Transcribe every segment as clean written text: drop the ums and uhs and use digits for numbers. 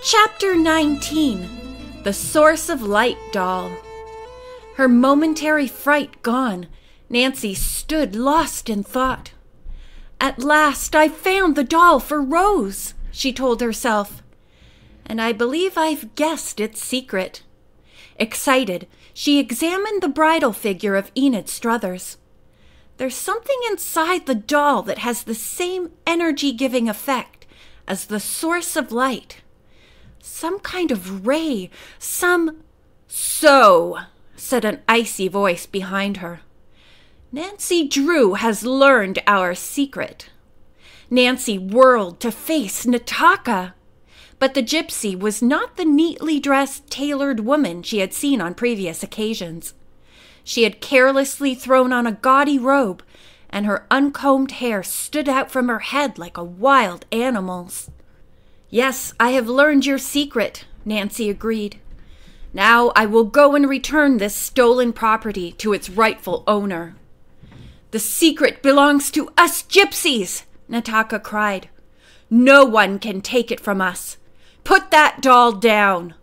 Chapter 19. The Source of Light Doll. Her momentary fright gone, Nancy stood lost in thought. At last I found the doll for Rose, she told herself. And I believe I've guessed its secret. Excited, she examined the bridal figure of Enid Struthers. There's something inside the doll that has the same energy-giving effect as the source of light. Some kind of ray, So, said an icy voice behind her. Nancy Drew has learned our secret. Nancy whirled to face Nataka. But the gypsy was not the neatly dressed, tailored woman she had seen on previous occasions. She had carelessly thrown on a gaudy robe, and her uncombed hair stood out from her head like a wild animal's. Yes, I have learned your secret, Nancy agreed. Now I will go and return this stolen property to its rightful owner. The secret belongs to us gypsies, Nataka cried. No one can take it from us. Put that doll down.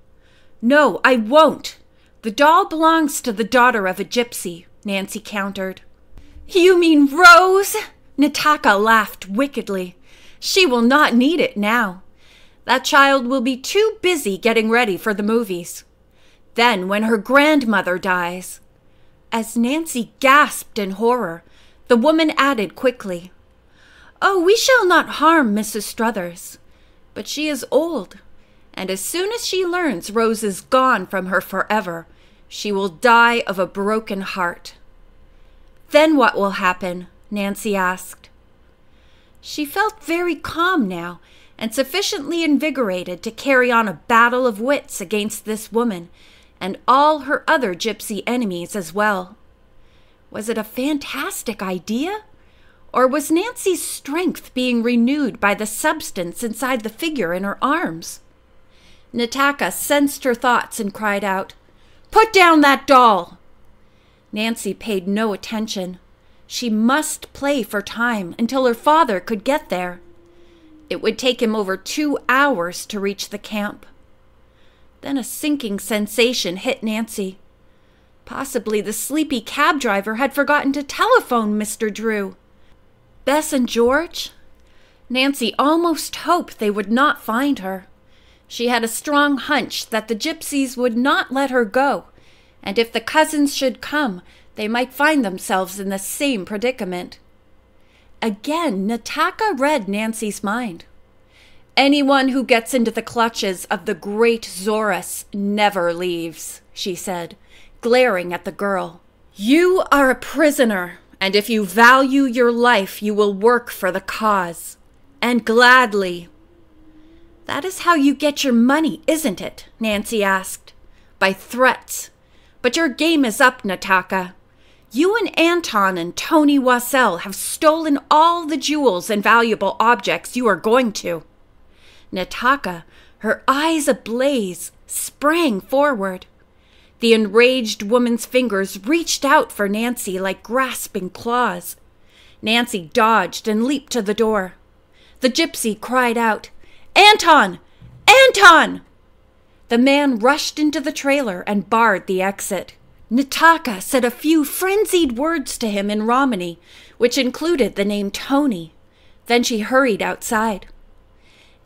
No, I won't. The doll belongs to the daughter of a gypsy, Nancy countered. You mean Rose? Nataka laughed wickedly. She will not need it now. That child will be too busy getting ready for the movies. Then when her grandmother dies. As Nancy gasped in horror, the woman added quickly, Oh, we shall not harm Mrs. Struthers. But she is old, and as soon as she learns Rose is gone from her forever, she will die of a broken heart. Then what will happen? Nancy asked. She felt very calm now, and sufficiently invigorated to carry on a battle of wits against this woman and all her other gypsy enemies as well. Was it a fantastic idea? Or was Nancy's strength being renewed by the substance inside the figure in her arms? Nataka sensed her thoughts and cried out, Put down that doll! Nancy paid no attention. She must play for time until her father could get there. It would take him over 2 hours to reach the camp. Then a sinking sensation hit Nancy. Possibly the sleepy cab driver had forgotten to telephone Mr. Drew. Bess and George? Nancy almost hoped they would not find her. She had a strong hunch that the gypsies would not let her go, and if the cousins should come, they might find themselves in the same predicament. Again, Nataka read Nancy's mind. Anyone who gets into the clutches of the great Zorus never leaves, she said, glaring at the girl. You are a prisoner, and if you value your life, you will work for the cause. And gladly. That is how you get your money, isn't it? Nancy asked. By threats. But your game is up, Nataka. You and Anton and Tony Wassell have stolen all the jewels and valuable objects you are going to. Nataka, her eyes ablaze, sprang forward. The enraged woman's fingers reached out for Nancy like grasping claws. Nancy dodged and leaped to the door. The gypsy cried out, Anton! Anton! The man rushed into the trailer and barred the exit. Nataka said a few frenzied words to him in Romany, which included the name Tony. Then she hurried outside.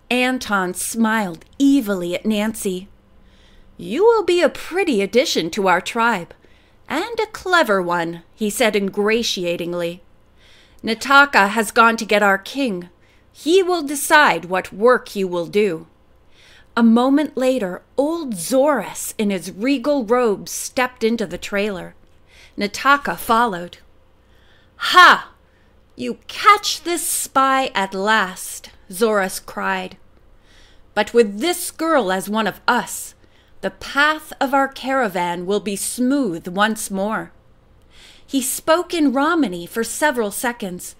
Anton smiled evilly at Nancy. You will be a pretty addition to our tribe, and a clever one, he said ingratiatingly. Nataka has gone to get our king. He will decide what work you will do. A moment later, old Zorus in his regal robes stepped into the trailer. Nataka followed. Ha! You catch this spy at last, Zorus cried. But with this girl as one of us, the path of our caravan will be smooth once more. He spoke in Romany for several seconds,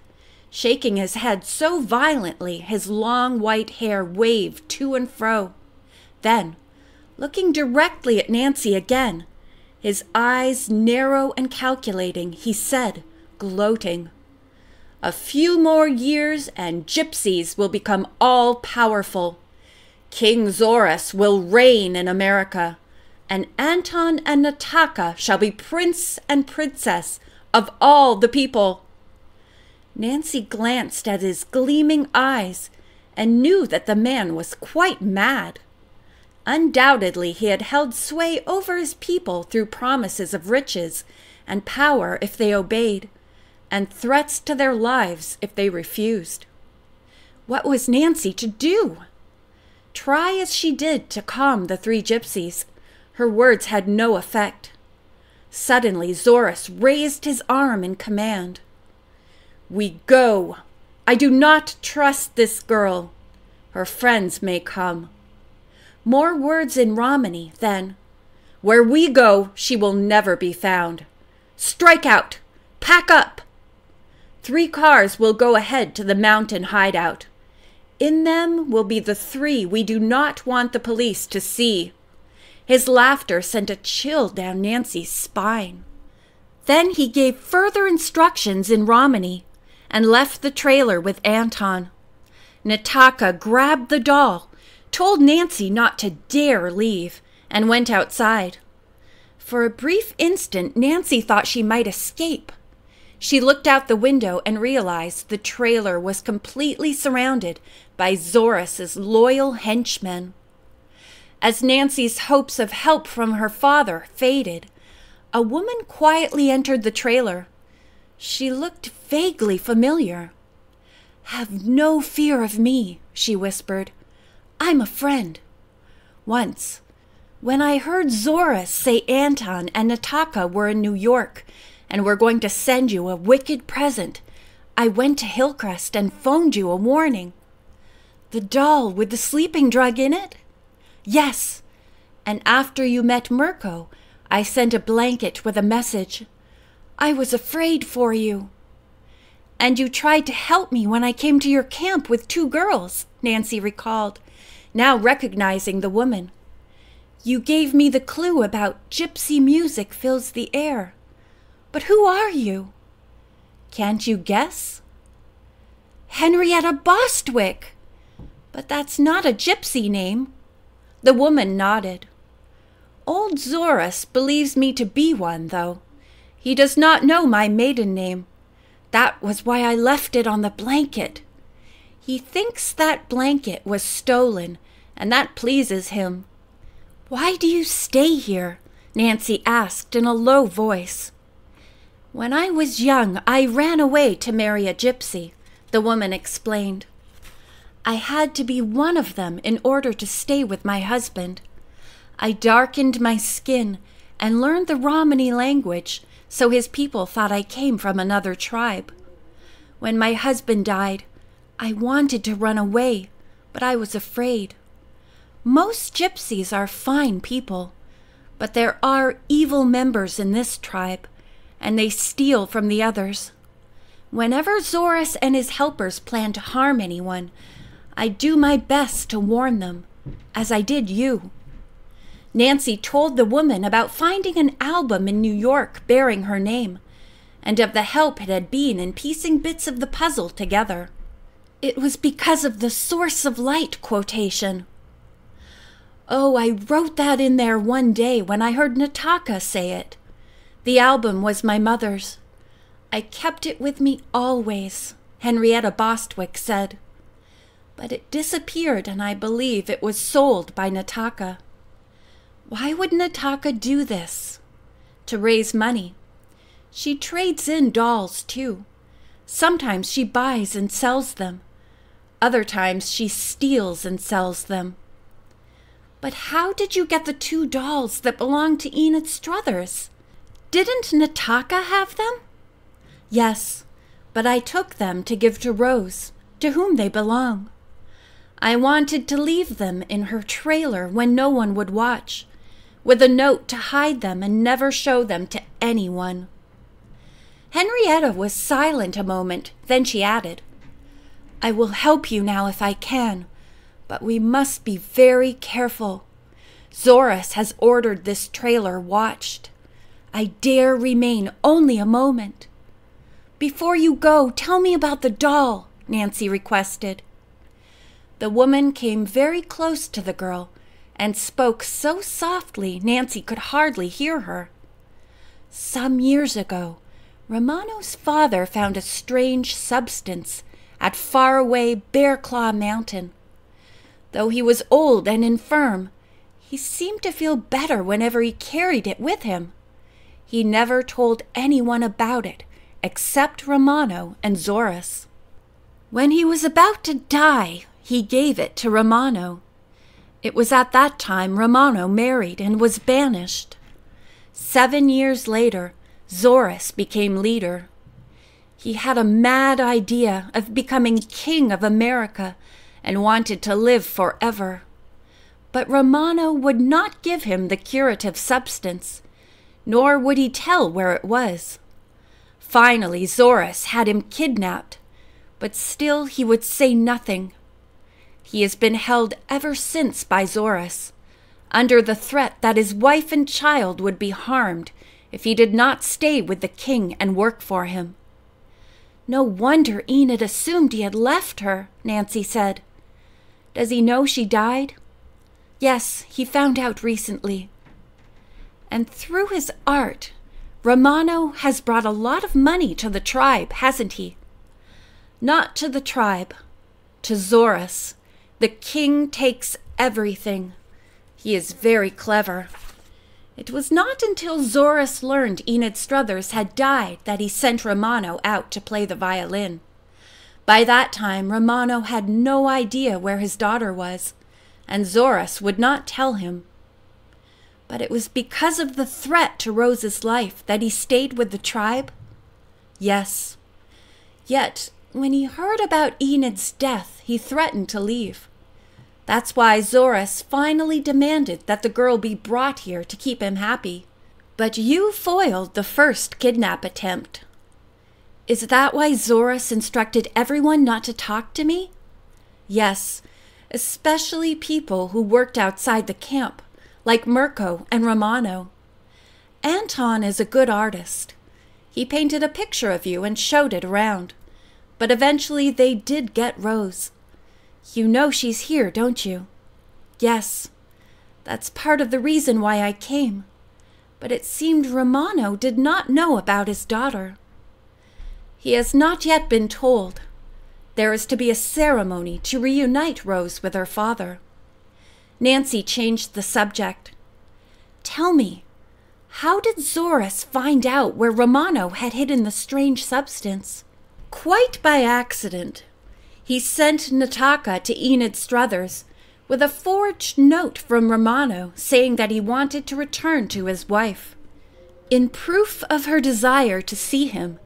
shaking his head so violently his long white hair waved to and fro. Then, looking directly at Nancy again, his eyes narrow and calculating, he said, gloating, A few more years and gypsies will become all-powerful. King Zorus will reign in America, and Anton and Nataka shall be prince and princess of all the people." Nancy glanced at his gleaming eyes and knew that the man was quite mad. Undoubtedly, he had held sway over his people through promises of riches and power if they obeyed, and threats to their lives if they refused. What was Nancy to do? Try as she did to calm the three gypsies, her words had no effect. Suddenly, Zorus raised his arm in command. "We go. I do not trust this girl. Her friends may come." More words in Romany, then. "Where we go, she will never be found. Strike out! Pack up! 3 cars will go ahead to the mountain hideout. In them will be the 3 we do not want the police to see." His laughter sent a chill down Nancy's spine. Then he gave further instructions in Romany and left the trailer with Anton. Nataka grabbed the doll, told Nancy not to dare leave, and went outside. For a brief instant, Nancy thought she might escape. She looked out the window and realized the trailer was completely surrounded by Zorus's loyal henchmen. As Nancy's hopes of help from her father faded, a woman quietly entered the trailer. She looked vaguely familiar. "Have no fear of me," she whispered. "I'm a friend. Once, when I heard Zorus say Anton and Nataka were in New York and were going to send you a wicked present, I went to Hillcrest and phoned you a warning." "The doll with the sleeping drug in it?" "Yes. And after you met Mirko, I sent a blanket with a message. I was afraid for you." "And you tried to help me when I came to your camp with 2 girls," Nancy recalled, now recognizing the woman. "You gave me the clue about gypsy music fills the air. But who are you?" "Can't you guess?" "Henrietta Bostwick! But that's not a gypsy name." The woman nodded. "Old Zorus believes me to be one, though. He does not know my maiden name. That was why I left it on the blanket. He thinks that blanket was stolen, and that pleases him." "Why do you stay here?" Nancy asked in a low voice. "When I was young, I ran away to marry a gypsy," the woman explained. "I had to be one of them in order to stay with my husband. I darkened my skin and learned the Romany language, so his people thought I came from another tribe. When my husband died, I wanted to run away, but I was afraid. Most gypsies are fine people, but there are evil members in this tribe, and they steal from the others. Whenever Zorus and his helpers plan to harm anyone, I do my best to warn them, as I did you." Nancy told the woman about finding an album in New York bearing her name, and of the help it had been in piecing bits of the puzzle together. "It was because of the source of light quotation." "Oh, I wrote that in there one day when I heard Nataka say it. The album was my mother's. I kept it with me always," Henrietta Bostwick said. "But it disappeared, and I believe it was sold by Nataka." "Why would Nataka do this?" "To raise money. She trades in dolls, too. Sometimes she buys and sells them. Other times she steals and sells them." "But how did you get the 2 dolls that belonged to Enid Struthers? Didn't Nataka have them?" "Yes, but I took them to give to Rose, to whom they belong. I wanted to leave them in her trailer when no one would watch, with a note to hide them and never show them to anyone." Henrietta was silent a moment, then she added, "I will help you now if I can, but we must be very careful. Zorus has ordered this trailer watched. I dare remain only a moment." "Before you go, tell me about the doll," Nancy requested. The woman came very close to the girl and spoke so softly Nancy could hardly hear her. Some years ago, Romano's father found a strange substance at faraway Bear Claw Mountain. Though he was old and infirm, he seemed to feel better whenever he carried it with him. He never told anyone about it except Romano and Zoris. When he was about to die, he gave it to Romano. It was at that time Romano married and was banished. 7 years later, Zoris became leader. He had a mad idea of becoming king of America and wanted to live forever. But Romano would not give him the curative substance, nor would he tell where it was. Finally, Zoris had him kidnapped, but still he would say nothing. He has been held ever since by Zoris, under the threat that his wife and child would be harmed if he did not stay with the king and work for him. No wonder Enid assumed he had left her, Nancy said. Does he know she died? Yes, he found out recently. And through his art, Romano has brought a lot of money to the tribe, hasn't he? Not to the tribe, to Zoris. The king takes everything. He is very clever. It was not until Zoris learned Enid Struthers had died that he sent Romano out to play the violin. By that time, Romano had no idea where his daughter was, and Zoris would not tell him. But it was because of the threat to Rose's life that he stayed with the tribe? Yes. Yet, when he heard about Enid's death, he threatened to leave. That's why Zoris finally demanded that the girl be brought here to keep him happy. But you foiled the first kidnap attempt. Is that why Zoris instructed everyone not to talk to me? Yes, especially people who worked outside the camp, like Mirko and Romano. Anton is a good artist. He painted a picture of you and showed it around. But eventually they did get Rose. You know she's here, don't you? Yes. That's part of the reason why I came. But it seemed Romano did not know about his daughter. He has not yet been told. There is to be a ceremony to reunite Rose with her father. Nancy changed the subject. Tell me, how did Zoris find out where Romano had hidden the strange substance? Quite by accident. He sent Nataka to Enid Struthers with a forged note from Romano saying that he wanted to return to his wife. In proof of her desire to see him,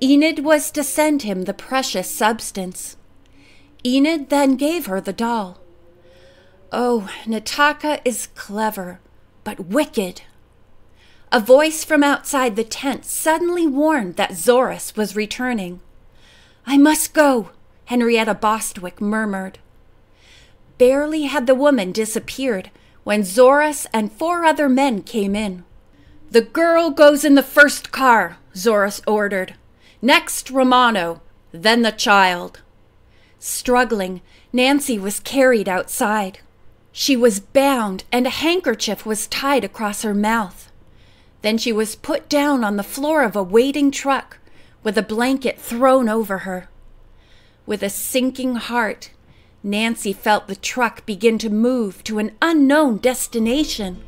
Enid was to send him the precious substance. Enid then gave her the doll. Oh, Nataka is clever, but wicked. A voice from outside the tent suddenly warned that Zoris was returning. I must go, Henrietta Bostwick murmured. Barely had the woman disappeared when Zoris and 4 other men came in. The girl goes in the first car, Zoris ordered. Next, Romano, then the child. Struggling, Nancy was carried outside. She was bound and a handkerchief was tied across her mouth. Then she was put down on the floor of a waiting truck with a blanket thrown over her. With a sinking heart, Nancy felt the truck begin to move to an unknown destination.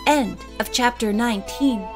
End of chapter 19.